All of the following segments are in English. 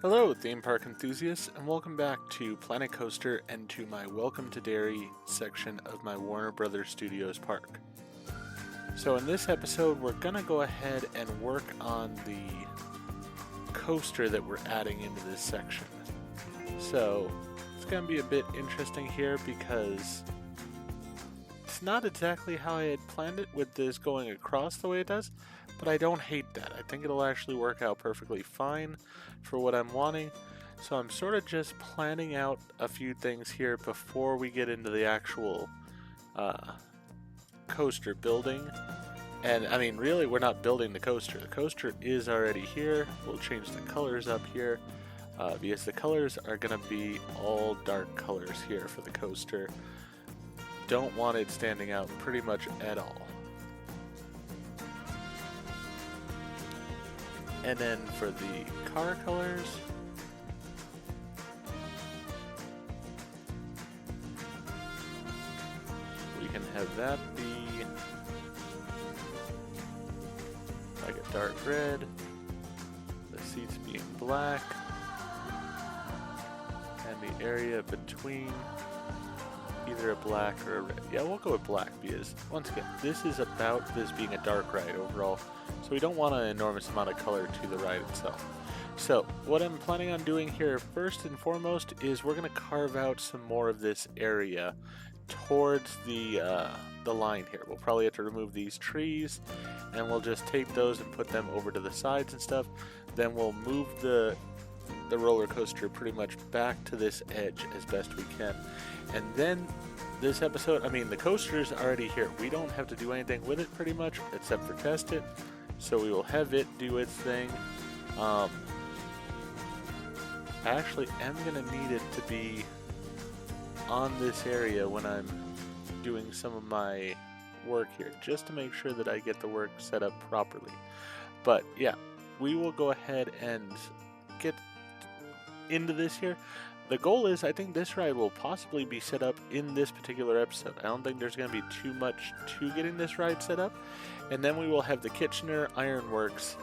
Hello, theme park enthusiasts, and welcome back to Planet Coaster and to my Welcome to Derry section of my Warner Brothers Studios park. So in this episode, we're gonna go ahead and work on the coaster that we're adding into this section. So it's gonna be a bit interesting here because it's not exactly how I had planned it with this going across the way it does, but I don't hate that. I think it'll actually work out perfectly fine for what I'm wanting. So I'm sort of just planning out a few things here before we get into the actual coaster building. And I mean, really, we're not building the coaster. The coaster is already here. We'll change the colors up here because the colors are going to be all dark colors here for the coaster. Don't want it standing out pretty much at all. And then for the car colors, we can have that be like a dark red, the seats being black, and the area between either a black or a red. Yeah, we'll go with black because, once again, this is about this being a dark ride overall, so we don't want an enormous amount of color to the ride itself. So what I'm planning on doing here first and foremost is we're going to carve out some more of this area towards the line here. We'll probably have to remove these trees, and we'll just take those and put them over to the sides and stuff. Then we'll move the roller coaster pretty much back to this edge as best we can. And then this episode, I mean, the coaster's already here. We don't have to do anything with it pretty much except for test it. So we will have it do its thing. I actually am going to need it to be on this area when I'm doing some of my work here, just to make sure that I get the work set up properly. But yeah, we will go ahead and get into this here. The goal is, I think this ride will possibly be set up in this particular episode. I don't think there's going to be too much to getting this ride set up. And then we will have the Kitchener Ironworks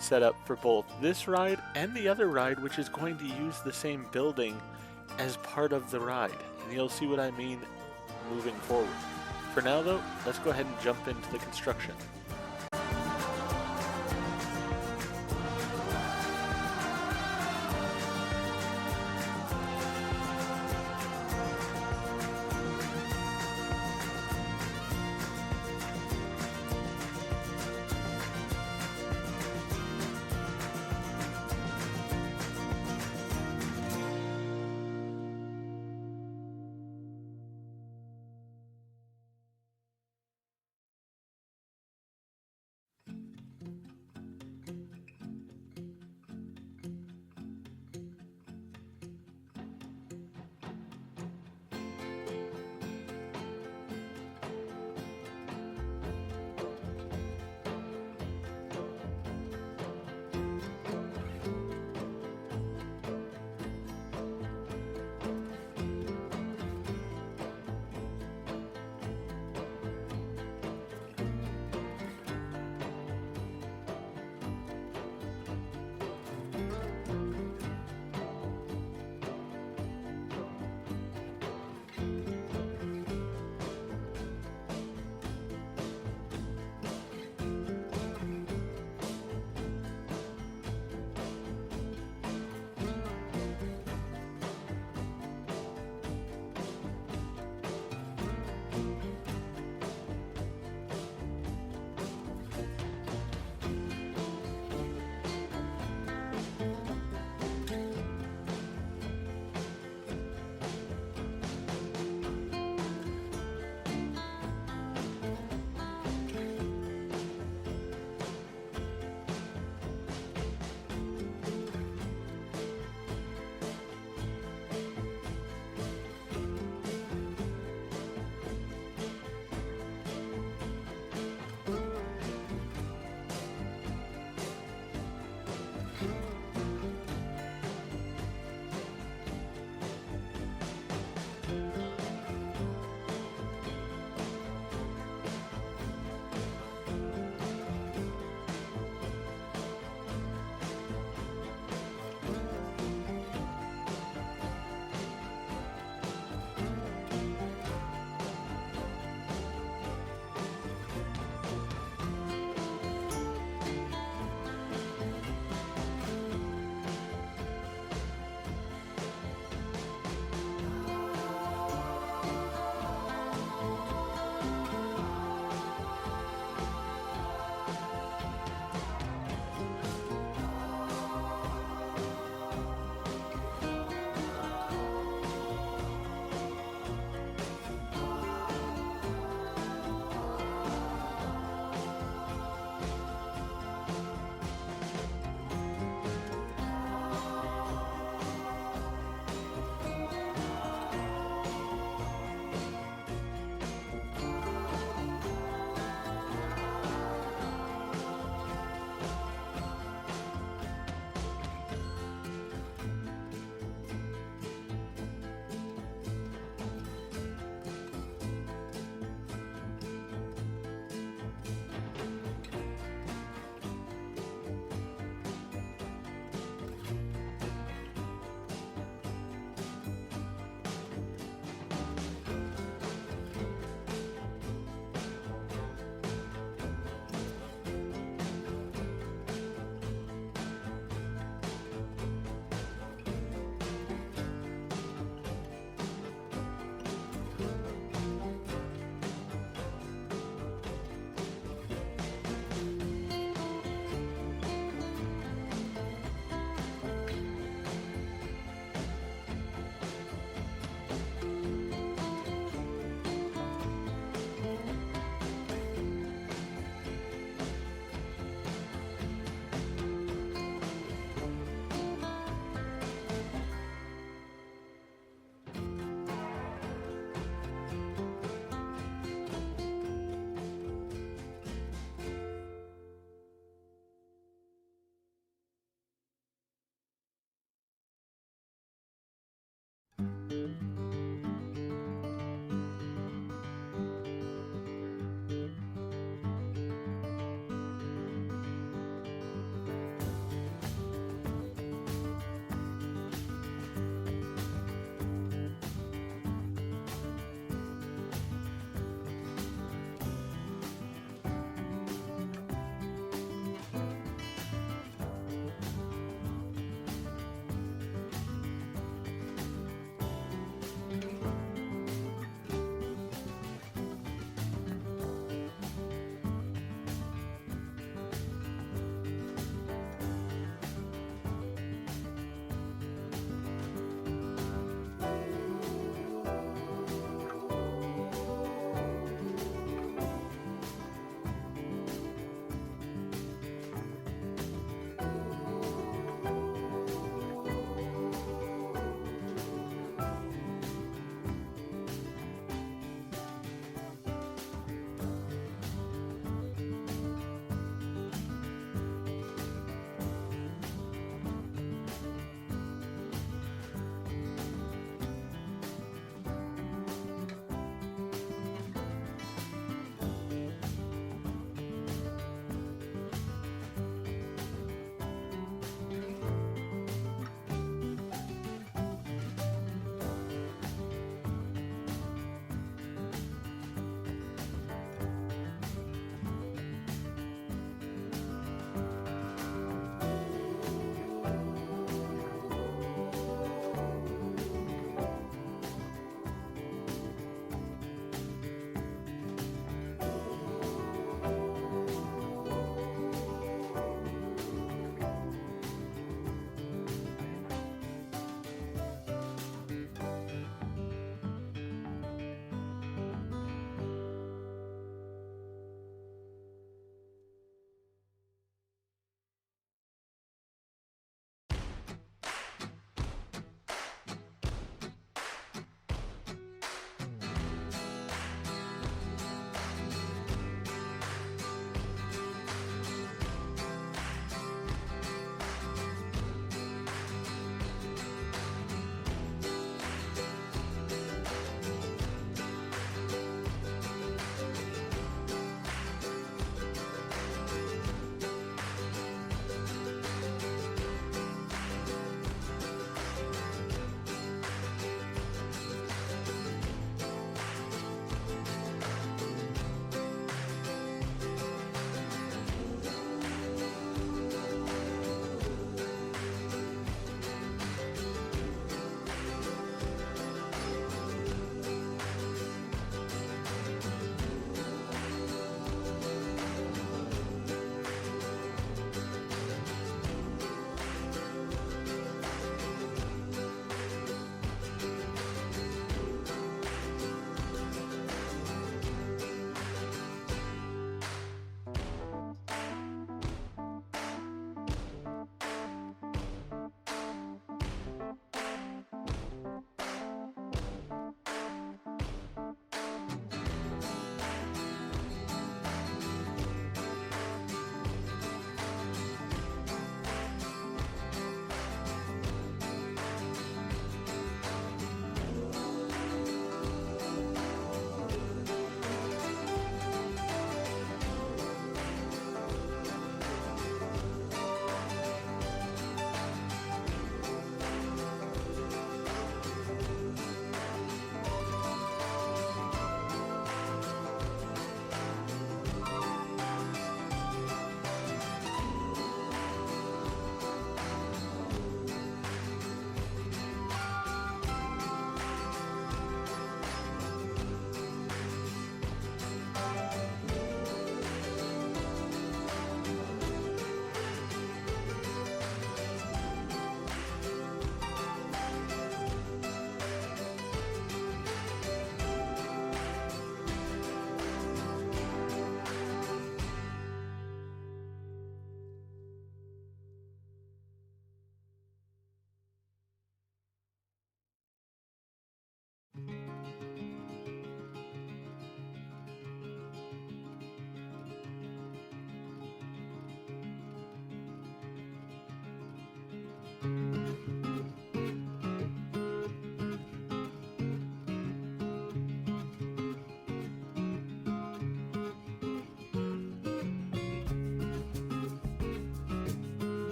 set up for both this ride and the other ride, which is going to use the same building as part of the ride. And you'll see what I mean moving forward. For now though, let's go ahead and jump into the construction.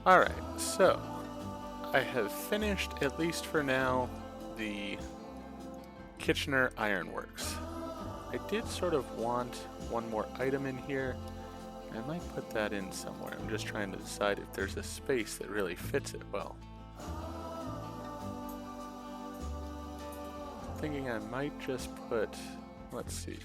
Alright, so I have finished, at least for now, the Kitchener Ironworks. I did sort of want one more item in here. I might put that in somewhere. I'm just trying to decide if there's a space that really fits it well. Thinking I might just put, let's see.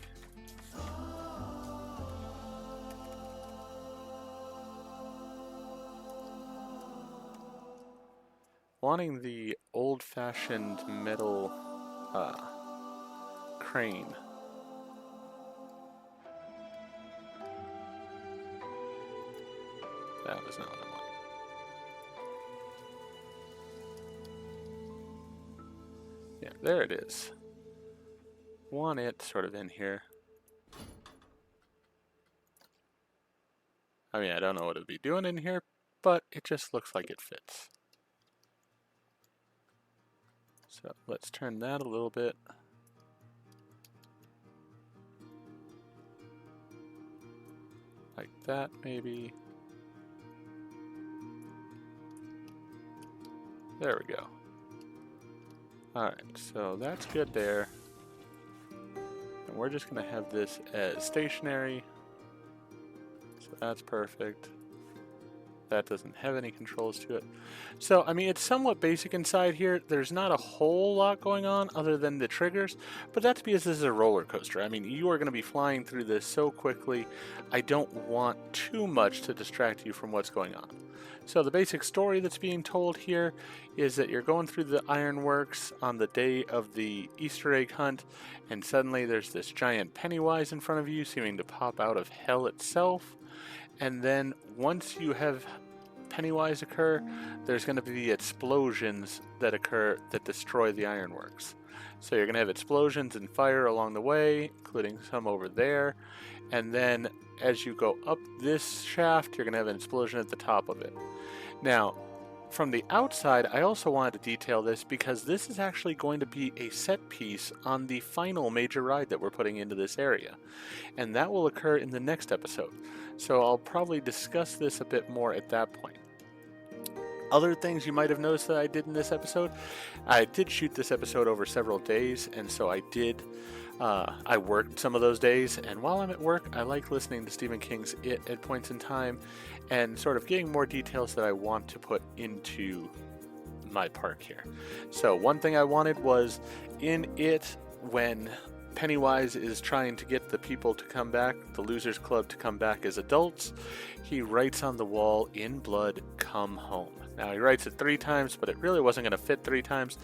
Wanting the old-fashioned metal crane. That was not what I wanted. Yeah, there it is. Want it sort of in here. I mean, I don't know what it'd be doing in here, but it just looks like it fits. So let's turn that a little bit. Like that, maybe. There we go. Alright, so that's good there. And we're just going to have this as stationary. So that's perfect. That doesn't have any controls to it. So, I mean, it's somewhat basic inside here. There's not a whole lot going on other than the triggers, but that's because this is a roller coaster. I mean, you are going to be flying through this so quickly. I don't want too much to distract you from what's going on. So the basic story that's being told here is that you're going through the ironworks on the day of the Easter egg hunt, and suddenly there's this giant Pennywise in front of you, seeming to pop out of hell itself. And then once you have Pennywise occur, there's going to be explosions that occur that destroy the ironworks. So you're going to have explosions and fire along the way, including some over there. And then as you go up this shaft, you're going to have an explosion at the top of it. Now, from the outside, I also wanted to detail this because this is actually going to be a set piece on the final major ride that we're putting into this area. And that will occur in the next episode. So I'll probably discuss this a bit more at that point. Other things you might have noticed that I did in this episode, I did shoot this episode over several days, and so I worked some of those days, and while I'm at work, I like listening to Stephen King's It at points in time, and sort of getting more details that I want to put into my park here. So one thing I wanted was, in It, when Pennywise is trying to get the people to come back, the Losers Club to come back as adults, he writes on the wall, in blood, come home. Now he writes it 3 times, but it really wasn't going to fit 3 times,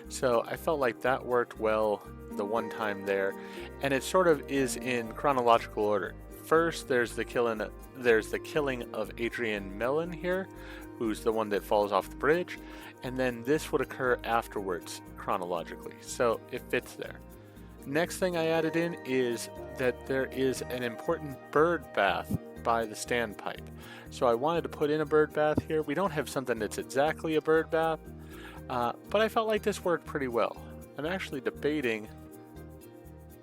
so I felt like that worked well the one time there, and it sort of is in chronological order. First, there's the killing of Adrian Mellon here, who's the one that falls off the bridge, and then this would occur afterwards chronologically, so it fits there. Next thing I added in is that there is an important bird bath by the standpipe. So I wanted to put in a bird bath here. We don't have something that's exactly a bird bath, but I felt like this worked pretty well. I'm actually debating.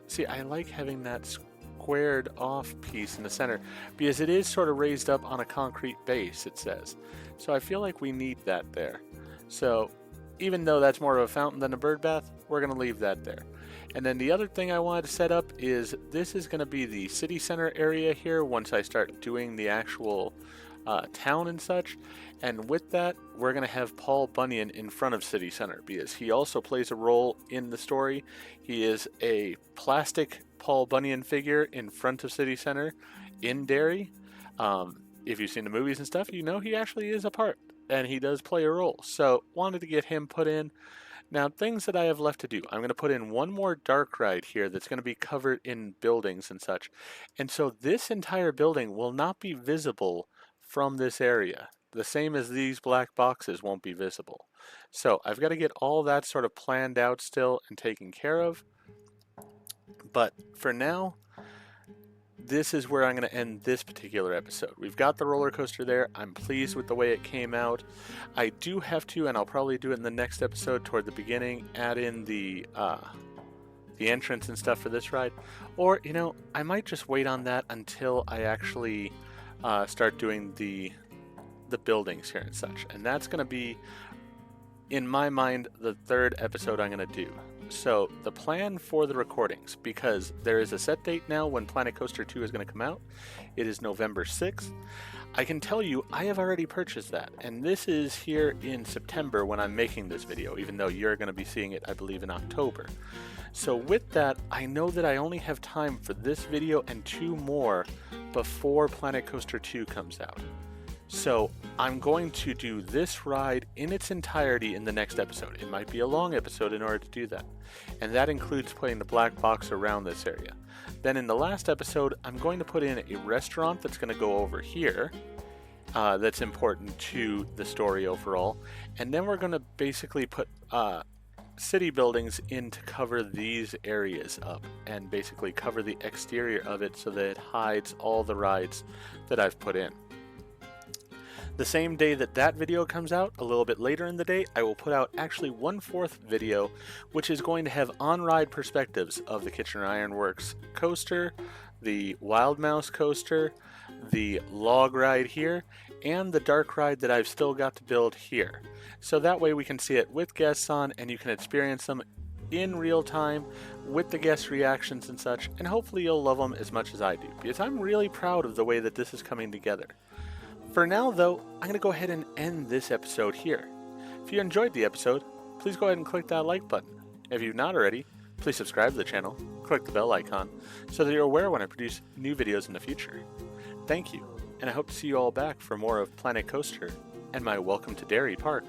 See, I like having that squared off piece in the center because it is sort of raised up on a concrete base, it says. So I feel like we need that there. So even though that's more of a fountain than a bird bath, we're going to leave that there. And then the other thing I wanted to set up is this is going to be the city center area here once I start doing the actual town and such. And with that, we're going to have Paul Bunyan in front of city center because he also plays a role in the story. He is a plastic Paul Bunyan figure in front of city center in Derry. If you've seen the movies and stuff, you know he actually is a part and he does play a role. So wanted to get him put in. Now, things that I have left to do. I'm going to put in one more dark ride here that's going to be covered in buildings and such. And so this entire building will not be visible from this area. The same as these black boxes won't be visible. So I've got to get all that sort of planned out still and taken care of. But for now, this is where I'm going to end this particular episode. We've got the roller coaster there. I'm pleased with the way it came out. I do have to, and I'll probably do it in the next episode toward the beginning, add in the entrance and stuff for this ride. Or, you know, I might just wait on that until I actually start doing the the buildings here and such. And that's going to be, in my mind, the third episode I'm going to do. So the plan for the recordings, because there is a set date now when Planet Coaster 2 is going to come out. It is November 6th. I can tell you I have already purchased that, and this is here in September when I'm making this video, even though you're going to be seeing it, I believe, in October. So with that, I know that I only have time for this video and 2 more before Planet Coaster 2 comes out. So I'm going to do this ride in its entirety in the next episode. It might be a long episode in order to do that. And that includes putting the black box around this area. Then in the last episode, I'm going to put in a restaurant that's going to go over here. That's important to the story overall. And then we're going to basically put city buildings in to cover these areas up and basically cover the exterior of it so that it hides all the rides that I've put in. The same day that that video comes out, a little bit later in the day, I will put out actually 1/4 video, which is going to have on-ride perspectives of the Kitchener Ironworks coaster, the Wild Mouse coaster, the log ride here, and the dark ride that I've still got to build here. So that way we can see it with guests on and you can experience them in real time with the guest reactions and such, and hopefully you'll love them as much as I do, because I'm really proud of the way that this is coming together. For now, though, I'm going to go ahead and end this episode here. If you enjoyed the episode, please go ahead and click that like button. If you've not already, please subscribe to the channel, click the bell icon, so that you're aware when I produce new videos in the future. Thank you, and I hope to see you all back for more of Planet Coaster and my Welcome to Derry park.